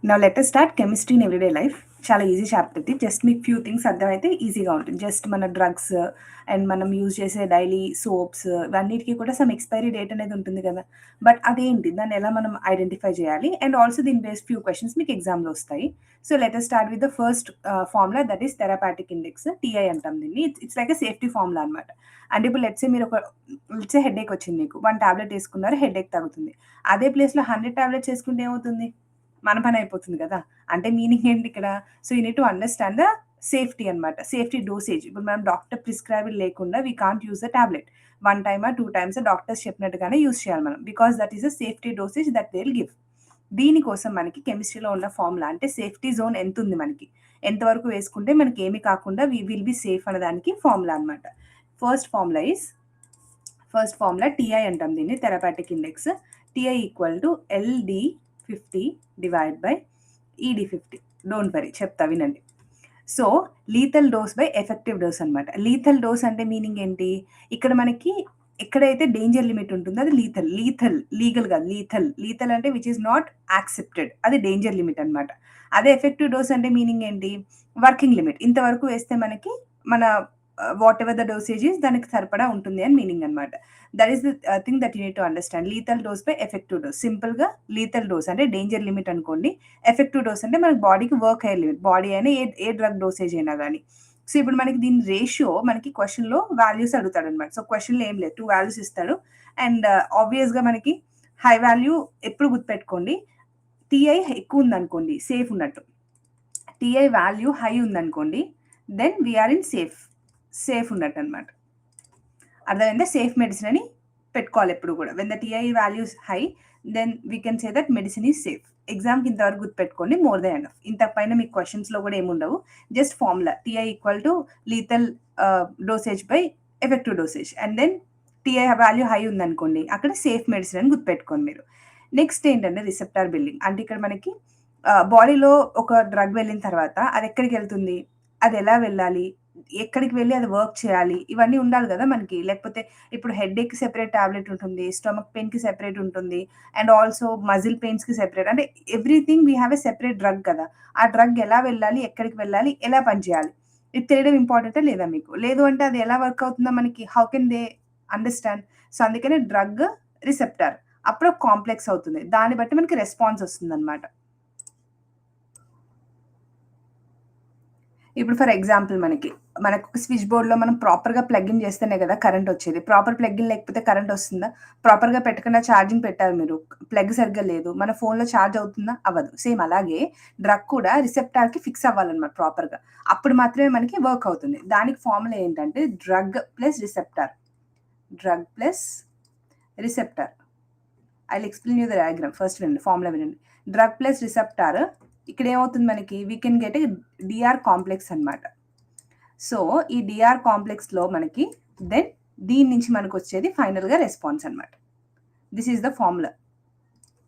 Now let us start chemistry in everyday life. చాలా easy chapter ఇది. Just మీకు few things అర్థమైతే ఈజీగా ఉంటుంది. జస్ట్ మన డ్రగ్స్ అండ్ మనం యూజ్ చేసే డైలీ సోప్స్ ఇవన్నిటికి కూడా సమ్ ఎక్స్పైరీ డేట్ అనేది ఉంటుంది కదా. బట్ అదేంటి, దాన్ని ఎలా మనం ఐడెంటిఫై చేయాలి, అండ్ ఆల్సో దీని బేస్డ్ ఫ్యూ క్వశ్చన్స్ మీకు ఎగ్జామ్లో వస్తాయి. So let us start with the first formula, that is therapeutic index, TI అంటాం దీన్ని. It's like a safety formula అనమాట. అంటే ఇప్పుడు లెట్సే మీరు లెట్సే హెడేక్ వచ్చింది, మీకు 1 టాబ్లెట్ వేసుకున్నారు, హెడేక్ తగ్గుతుంది. అదే ప్లేస్లో 100 టాబ్లెట్స్ వేసుకుంటే ఏమవుతుంది, మన పని అయిపోతుంది కదా. అంటే మీనింగ్ ఏంటి ఇక్కడ? So you need to understand the safety అనమాట, సేఫ్టీ డోసేజ్. ఇప్పుడు మనం డాక్టర్ ప్రిస్క్రైబ్ లేకుండా we can't use the tablet. 1 టైమా 2 టైమ్స్ డాక్టర్స్ చెప్పినట్టుగానే యూజ్ చేయాలి మనం, because that is a safety dosage that they will give. దీనికోసం మనకి కెమిస్ట్రీలో ఉన్న ఫార్ములా, అంటే సేఫ్టీ జోన్ ఎంత ఉంది మనకి, ఎంతవరకు వేసుకుంటే మనకి ఏమి కాకుండా వీ విల్ బి సేఫ్ అనేదానికి ఫార్ములా అనమాట. ఫస్ట్ ఫార్ములా టీఐ అంటాం దీన్ని, therapeutic index. TI equal to LD50 divide by ED50. Don't worry, చెప్తా వినండి. So lethal dose by effective dose అనమాట. లీథల్ డోస్ అంటే మీనింగ్ ఏంటి, ఇక్కడ మనకి ఎక్కడైతే డేంజర్ లిమిట్ ఉంటుందో అది లీగల్ కాదు, లీథల్ అంటే విచ్ ఈస్ నాట్ యాక్సెప్టెడ్, అది డేంజర్ లిమిట్ అనమాట. అదే ఎఫెక్టివ్ డోస్ అంటే మీనింగ్ ఏంటి, వర్కింగ్ లిమిట్, ఇంతవరకు వేస్తే మనకి మన what ever the dosage is దానికి సరిపడా ఉంటుంది అని మీనింగ్ అనమాట. That is the thing that you need to understand. Lethal dose by effective dose. సింపుల్గా లీథల్ డోస్ అంటే డేంజర్ లిమిట్ అనుకోండి, ఎఫెక్టివ్ డోస్ అంటే మనకి బాడీకి వర్క్ అయ్యే లిమిట్, బాడీ అయినా ఏ డ్రగ్ డోసేజ్ అయినా కానీ. సో ఇప్పుడు మనకి దీని రేషియో మనకి క్వశ్చన్లో వాల్యూస్ అడుగుతాడు అనమాట. సో క్వశ్చన్లో ఏం లేదు, 2 వాల్యూస్ ఇస్తాడు. అండ్ ఆబ్వియస్గా మనకి హై వాల్యూ ఎప్పుడు గుర్తుపెట్టుకోండి, టీఐ ఎక్కువ ఉందనుకోండి సేఫ్ ఉన్నట్టు, టీఐ వాల్యూ హై ఉందనుకోండి దెన్ వీఆర్ ఇన్ సేఫ్ ఉన్నట్టు అనమాట. అర్థమైందా? సేఫ్ మెడిసిన్ అని పెట్టుకోవాలి ఎప్పుడు కూడా. When the TI values high then we can say that medicine is safe. ఎగ్జామ్కి ఇంతవరకు గుర్తుపెట్టుకోండి, మోర్ దెన్ ఎనఫ్. ఇంతపైన మీకు క్వశ్చన్స్లో కూడా ఏముండవు, just formula TI equal to lethal dosage by effective dosage, and then TI value high ఉందనుకోండి అక్కడ safe medicine అని గుర్తుపెట్టుకోండి మీరు. నెక్స్ట్ ఏంటంటే రిసెప్టార్ బిల్డింగ్. అంటే ఇక్కడ మనకి బాడీలో ఒక డ్రగ్ వెళ్ళిన తర్వాత అది ఎక్కడికి వెళ్తుంది, అది ఎలా వెళ్ళాలి, ఎక్కడికి వెళ్ళి అది వర్క్ చేయాలి, ఇవన్నీ ఉండాలి కదా మనకి. లేకపోతే ఇప్పుడు హెడ్ఏక్కి సెపరేట్ టాబ్లెట్ ఉంటుంది, స్టమక్ పెయిన్కి సెపరేట్ ఉంటుంది, అండ్ ఆల్సో మజిల్ పెయిన్స్కి సెపరేట్, అంటే everything we have a separate drug కదా. ఆ డ్రగ్ ఎలా వెళ్ళాలి, ఎక్కడికి వెళ్ళాలి, ఎలా పనిచేయాలి, ఇది తెలియడం ఇంపార్టెంటా లేదా మీకు? లేదు అంటే అది ఎలా వర్క్ అవుతుందో మనకి how can they understand? So అందుకనే డ్రగ్ రిసెప్టార్ అప్పుడు కాంప్లెక్స్ అవుతుంది, దాన్ని బట్టి మనకి రెస్పాన్స్ వస్తుంది అనమాట. ఇప్పుడు ఫర్ ఎగ్జాంపుల్ మనకు స్విచ్ బోర్డ్లో మనం ప్రాపర్గా ప్లగ్ఇన్ చేస్తేనే కదా కరెంట్ వచ్చేది. ప్రాపర్ ప్లగ్ఇన్ లేకపోతే కరెంట్ వస్తుందా? ప్రాపర్గా పెట్టకుండా ఛార్జింగ్ పెట్టారు మీరు, ప్లగ్ సరిగ్గా లేదు, మన ఫోన్లో ఛార్జ్ అవుతుందా? అవ్వదు. సేమ్ అలాగే డ్రగ్ కూడా రిసెప్టార్కి ఫిక్స్ అవ్వాలన్నమాట ప్రాపర్గా, అప్పుడు మాత్రమే మనకి వర్క్ అవుతుంది. దానికి ఫార్ములా ఏంటంటే drug plus receptor. I will explain you the diagram. First వినండి, ఫార్ములా వినండి. డ్రగ్ ప్లస్ రిసెప్టార్, ఇక్కడ ఏమవుతుంది మనకి, we can get a DR complex అనమాట. సో ఈ డిఆర్ కాంప్లెక్స్లో మనకి దెన్ దీని నుంచి మనకు వచ్చేది ఫైనల్గా రెస్పాన్స్ అనమాట. This is the formula.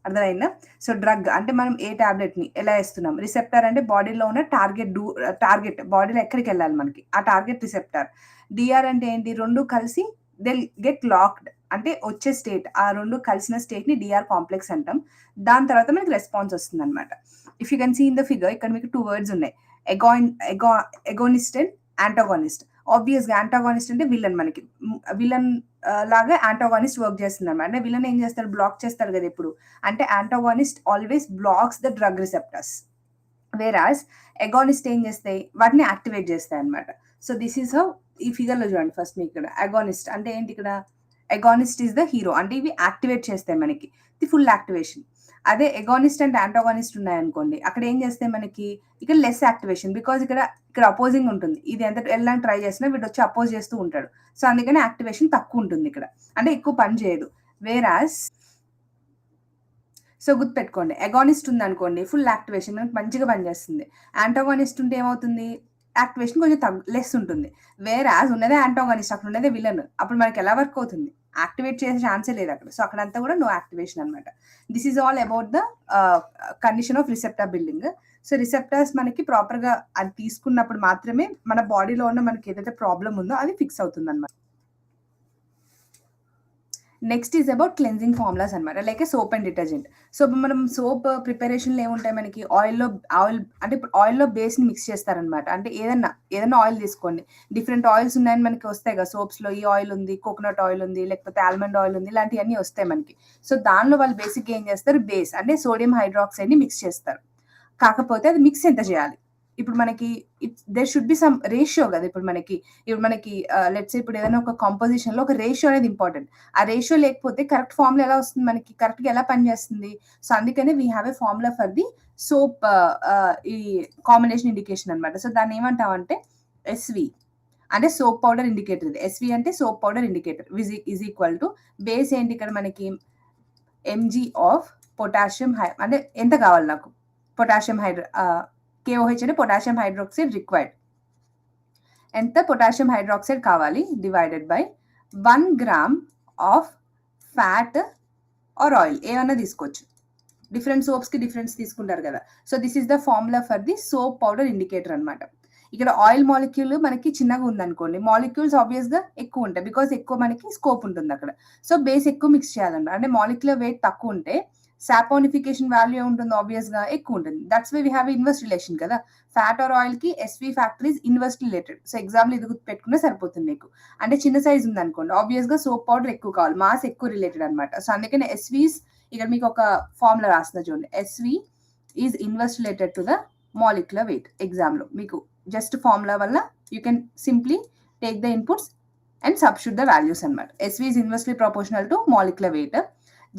అర్థమైందా? సో డ్రగ్ అంటే మనం ఏ టాబ్లెట్ని ఎలా వేస్తున్నాం, రిసెప్టార్ అంటే బాడీలో ఉన్న టార్గెట్ బాడీలో ఎక్కడికి వెళ్ళాలి మనకి, ఆ టార్గెట్ రిసెప్టార్. డిఆర్ అంటే ఏంటి, రెండు కలిసి దే గెట్ లాక్డ్, అంటే వచ్చే స్టేట్, ఆ రెండు కలిసిన స్టేట్ని డిఆర్ కాంప్లెక్స్ అంటాం. దాని తర్వాత మనకి రెస్పాన్స్ వస్తుంది అనమాట. If you can see in the figure, ఇక్కడ మీకు 2 వర్డ్స్ ఉన్నాయి, ఎగోనిస్ట్ అండ్ యాంటాగోనిస్ట్. ఆబ్వియస్గా యాంటాగోనిస్ట్ అంటే విలన్, మనకి విలన్ లాగా యాంటాగోనిస్ట్ వర్క్ చేస్తుంది అనమాట. అంటే విలన్ ఏం చేస్తాడు, బ్లాక్ చేస్తాడు కదా ఎప్పుడు, అంటే antagonist always blocks the drug receptors, whereas agonist ఏం చేస్తాయి, వాటిని యాక్టివేట్ చేస్తాయి అనమాట. సో దిస్ ఈస్ హౌ, ఈ ఫిగర్లో చూడండి ఫస్ట్ మీకు ఇక్కడ అగోనిస్ట్ అంటే ఏంటి, ఇక్కడ ఎగోనిస్ట్ ఈస్ ద హీరో, అంటే ఇవి యాక్టివేట్ చేస్తాయి మనకి, ది ఫుల్ యాక్టివేషన్. అదే ఎగోనిస్ట్ అండ్ యాంటాగోనిస్ట్ ఉన్నాయనుకోండి, అక్కడ ఏం చేస్తాయి మనకి, ఇక్కడ లెస్ యాక్టివేషన్, బికాజ్ ఇక్కడ అపోజింగ్ ఉంటుంది, ఇది ఎంత వెళ్ళడానికి ట్రై చేసినా వీడు వచ్చి అపోజ్ చేస్తూ ఉంటాడు. సో అందుకని యాక్టివేషన్ తక్కువ ఉంటుంది ఇక్కడ, అంటే ఎక్కువ పని చేయదు. వేరాస్, సో గుర్తుపెట్టుకోండి, ఎగోనిస్ట్ ఉంది అనుకోండి ఫుల్ యాక్టివేషన్ మనకి మంచిగా పనిచేస్తుంది, యాంటాగోనిస్ట్ ఉంటే ఏమవుతుంది, యాక్టివేషన్ కొంచెం లెస్ ఉంటుంది. వేరాస్ ఉన్నదే యాంటాగోనిస్ట్, అక్కడ ఉన్నదే విలన్, అప్పుడు మనకి ఎలా వర్క్ అవుతుంది, యాక్టివేట్ చేసే ఛాన్సే లేదు అక్కడ. సో అక్కడంతా కూడా నో యాక్టివేషన్ అనమాట. This is all about the condition of receptor building. So receptors మనకి ప్రాపర్గా అది తీసుకున్నప్పుడు మాత్రమే మన బాడీలో ఉన్న మనకి ఏదైతే ప్రాబ్లం ఉందో అది ఫిక్స్ అవుతుంది అనమాట. Next is about cleansing formulas అనమాట, like soap and detergent. So మనం సోప్ ప్రిపరేషన్లో ఏముంటాయి మనకి, ఆయిల్ అంటే ఇప్పుడు ఆయిల్లో బేస్ని మిక్స్ చేస్తారనమాట. అంటే ఏదైనా ఆయిల్ తీసుకోండి, డిఫరెంట్ ఆయిల్స్ ఉన్నాయని మనకి వస్తాయి కదా సోప్స్లో. ఈ ఆయిల్ ఉంది, కోకోనట్ ఆయిల్ ఉంది, లేకపోతే ఆల్మండ్ ఆయిల్ ఉంది, ఇలాంటివన్నీ వస్తాయి మనకి. సో దానిలో వాళ్ళు బేసిక్గా ఏం చేస్తారు, బేస్ అంటే సోడియం హైడ్రాక్సైడ్ని మిక్స్ చేస్తారు. కాకపోతే అది మిక్స్ ఎంత చేయాలి, ఇప్పుడు మనకి there should be some ratio కదా. ఇప్పుడు మనకి లెట్స్ ఇప్పుడు ఏదైనా ఒక కాంపోజిషన్ లో ఒక రేషియో అనేది ఇంపార్టెంట్. ఆ రేషియో లేకపోతే కరెక్ట్ ఫార్ములా ఎలా వస్తుంది, మనకి కరెక్ట్ గా ఎలా పనిచేస్తుంది. సో అందుకనే we have a formula for the soap, ఈ కాంబినేషన్ ఇండికేషన్ అనమాట. సో దాన్ని ఏమంటామంటే ఎస్వి అంటే సోప్ పౌడర్ ఇండికేటర్. ఎస్వి అంటే soap powder indicator is equal to base ఏంటి ఇక్కడ మనకి ఎంజీ ఆఫ్ పొటాషియం అంటే ఎంత కావాలి నాకు, పొటాషియం KOH అంటే పొటాషియం హైడ్రాక్సైడ్ రిక్వైర్డ్. ఎంత పొటాషియం హైడ్రాక్సైడ్ కావాలి, divided by 1 gram of fat or oil, ఏమన్నా తీసుకోవచ్చు. డిఫరెంట్ సోప్స్కి డిఫరెన్స్ తీసుకుంటారు కదా. So this is the formula for the soap powder indicator అనమాట. ఇక్కడ ఆయిల్ మాలిక్యూల్ మనకి చిన్నగా ఉందనుకోండి, మాలిక్యూల్స్ ఆబ్వియస్గా ఎక్కువ ఉంటాయి, బికాస్ ఎక్కువ మనకి స్కోప్ ఉంటుంది అక్కడ. సో బేస్ ఎక్కువ మిక్స్ చేయాలన్నమాట. అంటే మాలిక్యులర్ వెయిట్ తక్కువ ఉంటే సాపోనిఫికేషన్ వాల్యూ ఉంటుంది, ఆబ్వియస్గా ఎక్కువ ఉంటుంది. That's why we have inverse relation కదా. ఫ్యాట్ ఆర్ ఆయిల్ కి SV factor is inverse related. So example ఇది పెట్టుకునే సరిపోతుంది మీకు. అంటే చిన్న సైజ్ ఉంది అనుకోండి, ఆబ్వియస్గా సోప్ పౌడర్ ఎక్కువ కావాలి, మాస్ ఎక్కువ రిలేటెడ్ అనమాట. సో అందుకని ఎస్వీస్ ఇక్కడ మీకు ఒక ఫార్ములా రాస్తున్నా చూడండి, SV is inverse related to the molecular weight. ఎగ్జామ్లో మీకు జస్ట్ ఫార్ములా వల్ల you can simply take the inputs and substitute the values అనమాట. SV is inversely proportional to molecular weight.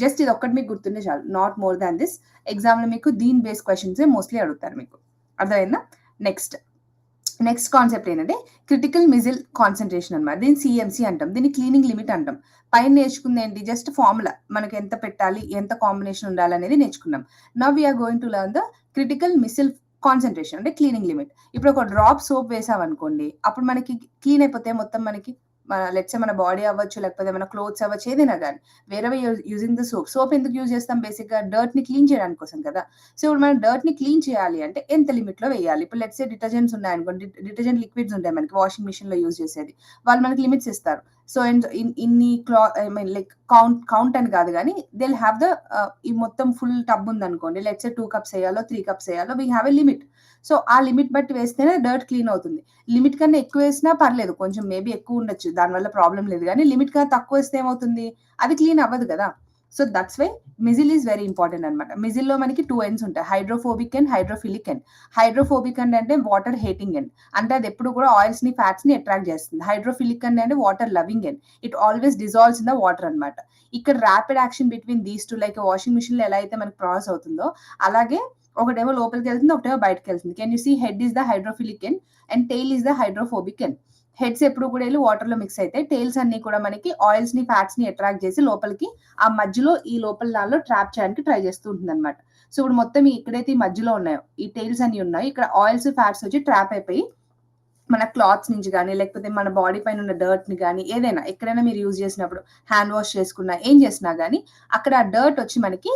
Just ఇది ఒక్కటి మీకు గుర్తుండే చాలు, నాట్ మోర్ దాన్ దిస్. ఎగ్జామ్లో మీకు దీని బేస్ క్వశ్చన్స్ మోస్ట్లీ అడుగుతారు మీకు, అర్థమైందా. నెక్స్ట్ కాన్సెప్ట్ ఏంటంటే క్రిటికల్ మిజిల్ కాన్సన్ట్రేషన్ అనమాట. దీన్ని సిఎంసి అంటాం, దీన్ని క్లీనింగ్ లిమిట్ అంటాం. పైన నేర్చుకుంది ఏంటి, జస్ట్ ఫార్ములా, మనకి ఎంత పెట్టాలి, ఎంత కాంబినేషన్ ఉండాలి అనేది నేర్చుకున్నాం. Now we're going to learn the critical micelle concentration అంటే క్లీనింగ్ లిమిట్. ఇప్పుడు ఒక డ్రాప్ సోప్ వేసామనుకోండి, అప్పుడు మనకి క్లీన్ అయిపోతే మొత్తం మనకి లెట్స్ మన బాడీ అవ్వచ్చు, లేకపోతే మన క్లోత్స్ అవ్వచ్చు, ఏదైనా కానీ వేరే యూజింగ్ ద సోప్ ఎందుకు యూజ్ చేస్తాం, బేసిక్గా డర్ట్ ని క్లీన్ చేయడానికి కోసం కదా. సో ఇప్పుడు మనం డర్ట్ ని క్లీన్ చేయాలి అంటే ఎంత లిమిట్ లో వేయాలి. ఇప్పుడు లెట్స్ డిటర్జెంట్స్ ఉన్నాయనుకోండి, డిటర్జెంట్ లిక్విడ్స్ ఉంటాయి మనకి వాషింగ్ మిషన్ లో యూజ్ చేసేది, వాళ్ళు మనకి లిమిట్స్ ఇస్తారు. సో ఇన్ని లైక్ కౌంట్ అని కాదు కానీ దే హ్యావ్ ద ఈ మొత్తం ఫుల్ టబ్ ఉంది అనుకోండి, లెట్స్ 2 కప్స్ వేయాలో 3 కప్స్ వేయాలో, we have a limit. So ఆ లిమిట్ బట్టి వేస్తేనే డర్ట్ క్లీన్ అవుతుంది. లిమిట్ కన్నా ఎక్కువ వేసినా పర్లేదు, కొంచెం మేబీ ఎక్కువ ఉండొచ్చు, దానివల్ల ప్రాబ్లం లేదు. కానీ లిమిట్ కన్నా తక్కువ వేస్తే ఏమవుతుంది, అది క్లీన్ అవ్వదు కదా. So that's why micelle is very important అనమాట. మిజిల్లో మనకి 2 ends ఉంటాయి, hydrophobic and hydrophilic end. Hydrophobic and అంటే వాటర్ హేటింగ్ ఎండ్, అంటే అది ఎప్పుడు కూడా ఆయిల్స్ ని ఫ్యాట్స్ ని అట్రాక్ట్ చేస్తుంది. హైడ్రోఫిలిక్ అండ్ అంటే water loving end, it always dissolves in the water అనమాట. ఇక్కడ rapid action between these two, like washing machine లో ఎలా అయితే మనకి ప్రాసెస్ అవుతుందో అలాగే ఒకటేమో లోపలికి వెళ్తుంది, ఒకటేమో బయటకు వెళ్తుంది. Can you see, head is the hydrophilic end and tail is the hydrophobic end. Heads ఎప్పుడు కూడా వెళ్ళి వాటర్ లో మిక్స్ అయితే, టెయిల్స్ అన్ని కూడా మనకి ఆయిల్స్ ని ఫ్యాట్స్ ని అట్రాక్ట్ చేసి లోపలికి ఆ మధ్యలో ఈ లోపల దానిలో ట్రాప్ చేయడానికి ట్రై చేస్తూ ఉంటుంది అనమాట. సో ఇప్పుడు మొత్తం ఎక్కడైతే ఈ మధ్యలో ఉన్నాయో ఈ టెయిల్స్ అన్ని ఉన్నాయో, ఇక్కడ ఆయిల్స్ ఫ్యాట్స్ వచ్చి ట్రాప్ అయిపోయి మన క్లాత్స్ నుంచి కానీ, లేకపోతే మన బాడీ పైన ఉన్న డర్ట్ ని కానీ, ఏదైనా ఎక్కడైనా మీరు యూజ్ చేసినప్పుడు హ్యాండ్ వాష్ చేసుకున్నా, ఏం చేసినా కానీ అక్కడ ఆ డర్ట్ వచ్చి మనకి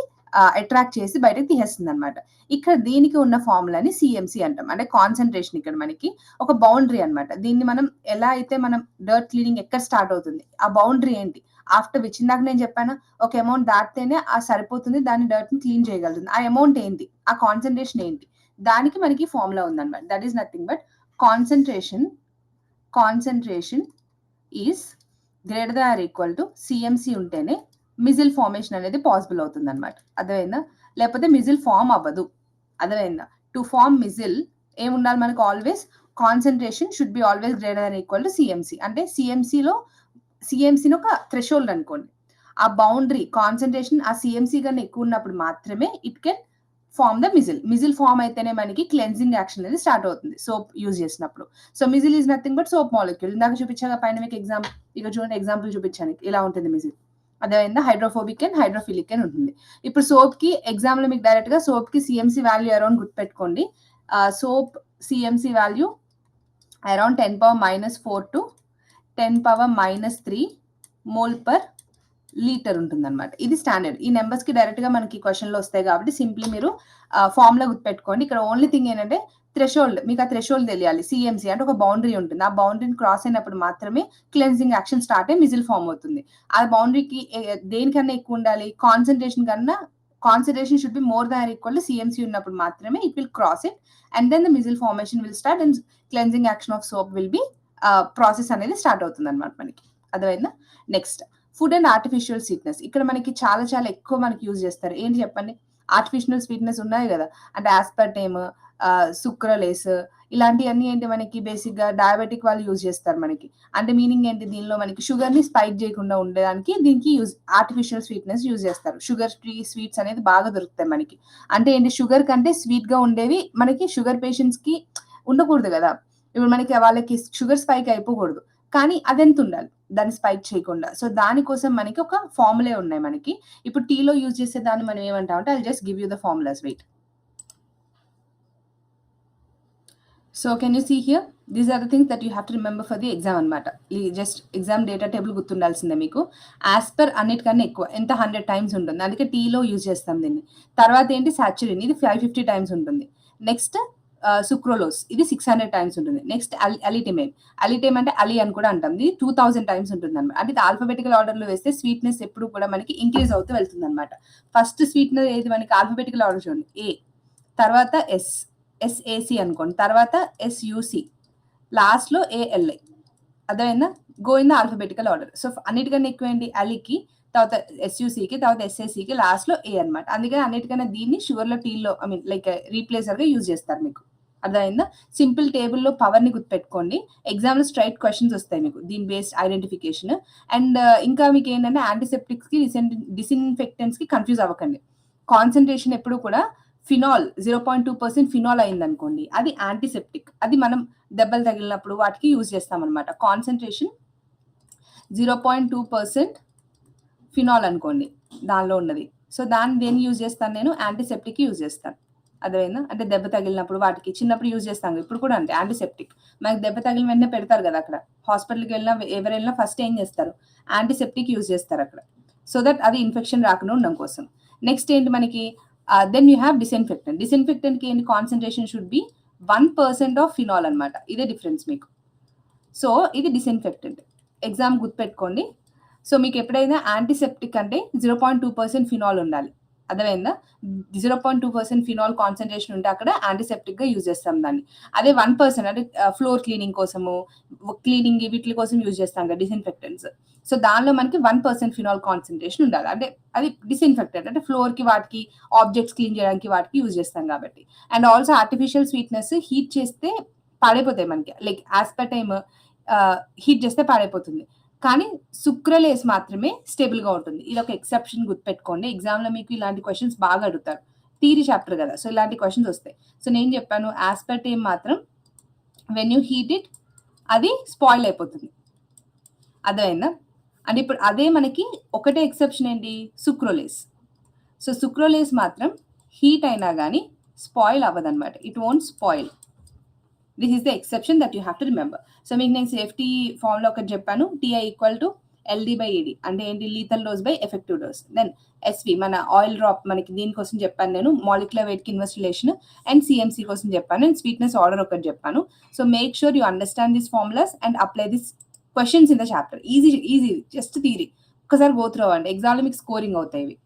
అట్రాక్ట్ చేసి బయటకు తీసేస్తుంది అనమాట. ఇక్కడ దీనికి ఉన్న ఫార్ములాని సిఎంసి అంటాం, అంటే కాన్సన్ట్రేషన్. ఇక్కడ మనకి ఒక బౌండరీ అనమాట. దీన్ని మనం ఎలా అయితే మనం డర్ట్ క్లీనింగ్ ఎక్కడ స్టార్ట్ అవుతుంది, ఆ బౌండరీ ఏంటి, ఆఫ్టర్ విచ్ ఇందాక నేను చెప్పాను ఒక అమౌంట్ దాటితేనే ఆ సరిపోతుంది, దాన్ని డర్ట్ ని క్లీన్ చేయగలుగుతుంది. ఆ అమౌంట్ ఏంటి, ఆ కాన్సన్ట్రేషన్ ఏంటి, దానికి మనకి ఫార్ములా ఉందన్నమాట. That is nothing but concentration is greater than or equal to CMC ఉంటేనే మిజిల్ ఫార్మేషన్ అనేది పాసిబుల్ అవుతుంది అనమాట. అర్థమైందా, లేకపోతే మిజిల్ ఫామ్ అవ్వదు. అర్థమైందా. టు ఫార్మ్ మిజిల్ ఏముండాలి మనకు, always concentration should be always greater than equal to CMC. అంటే సిఎంసిని ఒక థ్రెషోల్డ్ అనుకోండి, ఆ బౌండరీ కాన్సన్ట్రేషన్ ఆ సిఎంసి కన్నా ఎక్కువ ఉన్నప్పుడు మాత్రమే it can form the micelle form అయితేనే మనకి క్లెన్జింగ్ యాక్షన్ అనేది స్టార్ట్ అవుతుంది సోప్ యూజ్ చేసినప్పుడు. So micelle is nothing but soap molecule. ఇందాక చూపించాక పైన మీకు ఇక చూడండి ఎగ్జాంపుల్ చూపించాను, ఇలా ఉంటుంది మిజిల్. అదేవిధంగా హైడ్రోఫోబిక్ అండ్ హైడ్రోఫిలిక్ అని ఉంటుంది. ఇప్పుడు సోప్ కి ఎగ్జామ్ లో మీకు డైరెక్ట్ గా సోప్ కి సిఎంసి వాల్యూ అరౌండ్ గుర్తుపెట్టుకోండి. Soap CMC value around 10⁻⁻4 to 10⁻⁻3 mole per litre ఉంటుంది అనమాట. ఇది స్టాండర్డ్. ఈ నెంబర్స్ కి డైరెక్ట్ గా మనకి క్వశ్చన్ లో వస్తాయి కాబట్టి సింప్లీ మీరు ఫార్ములా గుర్తుపెట్టుకోండి. ఇక్కడ ఓన్లీ థింగ్ ఏంటంటే థ్రెషోల్డ్, మీకు ఆ థ్రెషోల్డ్ తెలియాలి. సిఎంసి అంటే ఒక బౌండరీ ఉంటుంది. ఆ బౌండరీని క్రాస్ అయినప్పుడు మాత్రమే క్లెన్జింగ్ యాక్షన్ స్టార్ట్ అయ్యి మిజిల్ ఫార్మ్ అవుతుంది. ఆ బౌండరీకి దేనికన్నా ఎక్కువ ఉండాలి, concentration should be more than equal to CMC ఉన్నప్పుడు మాత్రమే it will cross it and then the micelle formation will start and cleansing action of soap will be process అనేది start అవుతుంది అనమాట మనకి. అర్థమైందా? Next food and artificial sweetness. ఇక్కడ మనకి చాలా చాలా ఎక్కువ మనకి యూజ్ చేస్తారు. ఏంటి చెప్పండి? ఆర్టిఫిషియల్ స్వీట్నెస్ ఉన్నాయి కదా, అంటే ఆస్పర్టేమ్, సుక్రలేస్, ఇలాంటివన్నీ ఏంటి మనకి బేసిక్గా డయాబెటిక్ వాళ్ళు యూజ్ చేస్తారు మనకి. అంటే మీనింగ్ ఏంటి, దీనిలో మనకి షుగర్ని స్పైక్ చేయకుండా ఉండడానికి దీనికి ఆర్టిఫిషియల్ స్వీట్నెస్ యూజ్ చేస్తారు. షుగర్ ఫ్రీ స్వీట్స్ అనేది బాగా దొరుకుతాయి మనకి. అంటే ఏంటి, షుగర్ కంటే స్వీట్గా ఉండేవి మనకి షుగర్ పేషెంట్స్కి ఉండకూడదు కదా. ఇప్పుడు మనకి వాళ్ళకి షుగర్ స్పైక్ అయిపోకూడదు, కానీ అదెంత ఉండాలి దాన్ని స్పైక్ చేయకుండా. సో దానికోసం మనకి ఒక ఫార్ములే ఉన్నాయి మనకి. ఇప్పుడు టీలో యూజ్ చేసే దాన్ని మనం ఏమంటామంటే I just give you the formulas. Wait. So can you see here, these are the things that you have to remember for the exam అనమాట. జస్ట్ ఎగ్జామ్ డేటా టేబుల్ గుర్తుండాల్సిందే మీకు. యాజ్ పర్ అన్నిటికన్నా ఎక్కువ ఎంత 100 టైమ్స్ ఉంటుంది, అందుకే టీలో use చేస్తాం దీన్ని. తర్వాత ఏంటి, సాచురిన్, ఇది 550 టైమ్స్ ఉంటుంది. నెక్స్ట్ సుక్రోలోస్, ఇది 600 టైమ్స్ ఉంటుంది. నెక్స్ట్ అలిటేమ్ అంటే అలీ అని కూడా అంటాం, ఇది 2000 టైమ్స్ ఉంటుంది అనమాట. అంటే ఆల్ఫాబెటికల్ ఆర్డర్లో వేస్తే స్వీట్నెస్ ఎప్పుడు కూడా మనకి ఇంక్రీజ్ అవుతూ వెళ్తుంది అనమాట. ఫస్ట్ స్వీట్నెస్ ఏది మనకి ఆల్ఫాబెటికల్ ఆర్డర్ చూడండి, ఏ, తర్వాత ఎస్ఏసి అనుకోండి, తర్వాత ఎస్యుసి, లాస్ట్లో ఏఎల్ఐ. అదేనా, go in the alphabetical order. So అన్నిటికన్నా ఎక్కువ ఏంటి, అలీకి, తర్వాత ఎస్యుసికి, తర్వాత ఎస్ఏసికి, లాస్ట్లో ఏ అనమాట. అందుకని అన్నిటికన్నా దీన్ని షుగర్లో, టీలో లైక్ రీప్లేసర్గా యూజ్ చేస్తారు మీకు. అర్థమైందా? సింపుల్ టేబుల్లో పవర్ని గుర్తుపెట్టుకోండి. ఎగ్జామ్లో స్ట్రైట్ క్వశ్చన్స్ వస్తాయి మీకు దీని బేస్డ్ ఐడెంటిఫికేషన్. అండ్ ఇంకా మీకు ఏంటంటే యాంటీసెప్టిక్స్కి, డిస్ఇన్ఫెక్టెంట్స్కి కన్ఫ్యూజ్ అవ్వకండి. కాన్సన్ట్రేషన్ ఎప్పుడు కూడా ఫినాల్ 0.2% ఫినాల్ అయింది అనుకోండి, అది యాంటీసెప్టిక్. అది మనం దెబ్బలు తగిలినప్పుడు వాటికి యూజ్ చేస్తాం అనమాట. కాన్సన్ట్రేషన్ 0.2% ఫినాల్ అనుకోండి దానిలో ఉన్నది. సో దేన్ని యూజ్ చేస్తాను నేను, యాంటీసెప్టిక్ యూజ్ చేస్తాను. అదేనా, అంటే దెబ్బ తగిలినప్పుడు వాటికి చిన్నప్పుడు యూజ్ చేస్తాను, ఇప్పుడు కూడా అంటే యాంటీసెప్టిక్. మనకి దెబ్బ తగిలిన వెంటనే పెడతారు కదా అక్కడ, హాస్పిటల్కి వెళ్ళినా ఎవరైనా ఫస్ట్ ఏం చేస్తారు, యాంటీసెప్టిక్ యూజ్ చేస్తారు అక్కడ, సో దట్ అది ఇన్ఫెక్షన్ రాకుండా ఉండడం కోసం. నెక్స్ట్ ఏంటి మనకి, దెన్ యూ హ్యావ్ డిస్ఇన్ఫెక్టెంట్. డిస్ఇన్ఫెక్టెంట్కి ఏంటి, concentration should be 1% of phenol అనమాట. ఇదే డిఫరెన్స్ మీకు. సో ఇది డిస్ఇన్ఫెక్టెంట్, ఎగ్జామ్ గుర్తుపెట్టుకోండి. సో మీకు ఎప్పుడైనా యాంటీసెప్టిక్ అంటే 0.2% ఫినాల్ ఉండాలి. అర్థమైందా? 0.2% ఫినాల్ కాన్సన్ట్రేషన్ ఉంటే అక్కడ యాంటీసెప్టిక్గా యూజ్ చేస్తాం దాన్ని. అదే 1% అంటే ఫ్లోర్ క్లీనింగ్ కోసము, క్లీనింగ్ వీటి కోసం యూజ్ చేస్తాం కదా డిస్ఇన్ఫెక్టెంట్స్. సో దానిలో మనకి 1% ఫినాల్ కాన్సన్ట్రేషన్ ఉండాలి. అంటే అది డిస్ఇన్ఫెక్టెంట్, అంటే ఫ్లోర్కి వాటికి ఆబ్జెక్ట్స్ క్లీన్ చేయడానికి వాటికి యూజ్ చేస్తాం కాబట్టి. And also artificial sweetness heat చేస్తే పాడైపోతాయి మనకి, లైక్ ఆస్పర్టైమ్ హీట్ చేస్తే పాడైపోతుంది, కానీ సుక్రలేస్ మాత్రమే స్టేబుల్గా ఉంటుంది. ఇది ఒక ఎక్సెప్షన్ గుర్తుపెట్టుకోండి. ఎగ్జామ్లో మీకు ఇలాంటి క్వశ్చన్స్ బాగా అడుగుతారు, థియరీ చాప్టర్ కదా, సో ఇలాంటి క్వశ్చన్స్ వస్తాయి. సో నేను చెప్పాను ఆస్పర్టేమ్ మాత్రం వెన్ యూ హీట్ ఇట్ అది స్పాయిల్ అయిపోతుంది. అర్థమైందా? అంటే ఇప్పుడు అదే మనకి ఒకటే ఎక్సెప్షన్ ఏంటి, సుక్రోలేస్. సో సుక్రోలేస్ మాత్రం హీట్ అయినా కానీ స్పాయిల్ అవ్వదన్నమాట, it won't spoil. This is the exception that you have to remember. So మీకు నేను సేఫ్టీ ఫార్ములా ఒకటి చెప్పాను, టీఐ ఈక్వల్ టు LD/AD, అంటే ఏంటి, lethal dose by effective dose. Then SV మన ఆయిల్ డ్రాప్, మనకి దీనికోసం చెప్పాను నేను, మాలిక్యులర్ వెయిట్కి ఇన్వెస్టిలేషన్, అండ్ సిఎంసి కోసం చెప్పాను, అండ్ స్వీట్నెస్ ఆర్డర్ ఒకటి చెప్పాను. So make sure you understand this formulas and apply this questions in the chapter. Easy just theory ఒకసారి గో త్రూ అవ్వండి, ఎగ్జామ్లో మీకు స్కోరింగ్ అవుతాయి ఇవి.